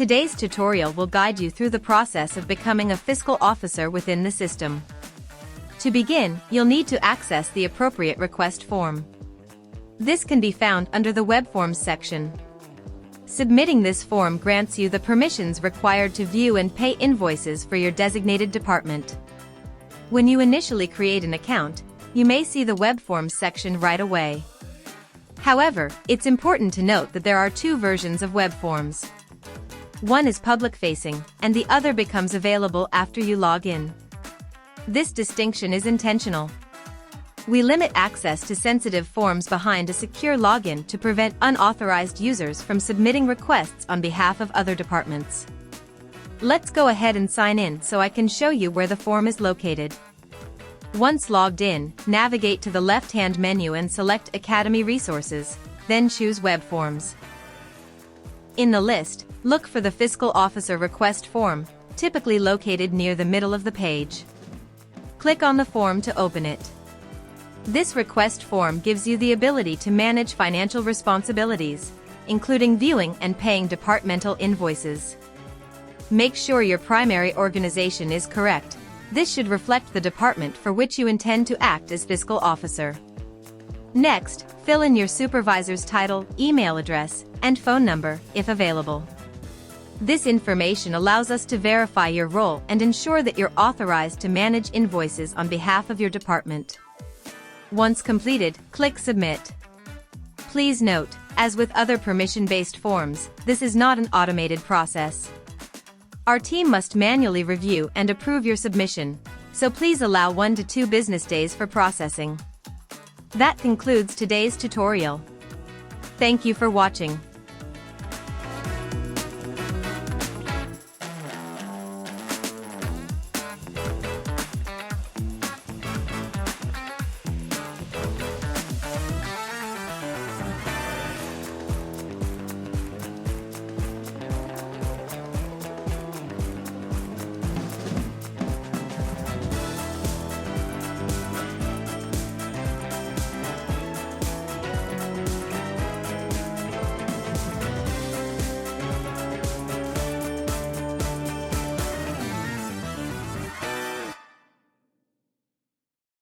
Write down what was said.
Today's tutorial will guide you through the process of becoming a fiscal officer within the system. To begin, you'll need to access the appropriate request form. This can be found under the Web Forms section. Submitting this form grants you the permissions required to view and pay invoices for your designated department. When you initially create an account, you may see the Web Forms section right away. However, it's important to note that there are two versions of Web Forms. One is public-facing, and the other becomes available after you log in. This distinction is intentional. We limit access to sensitive forms behind a secure login to prevent unauthorized users from submitting requests on behalf of other departments. Let's go ahead and sign in so I can show you where the form is located. Once logged in, navigate to the left-hand menu and select Academy Resources, then choose Web Forms. In the list, look for the Fiscal Officer Request form, typically located near the middle of the page. Click on the form to open it. This request form gives you the ability to manage financial responsibilities, including viewing and paying departmental invoices. Make sure your primary organization is correct. This should reflect the department for which you intend to act as fiscal officer. Next, fill in your supervisor's title, email address, and phone number, if available. This information allows us to verify your role and ensure that you're authorized to manage invoices on behalf of your department. Once completed, click Submit. Please note, as with other permission-based forms, this is not an automated process. Our team must manually review and approve your submission, so please allow 1 to 2 business days for processing. That concludes today's tutorial. Thank you for watching.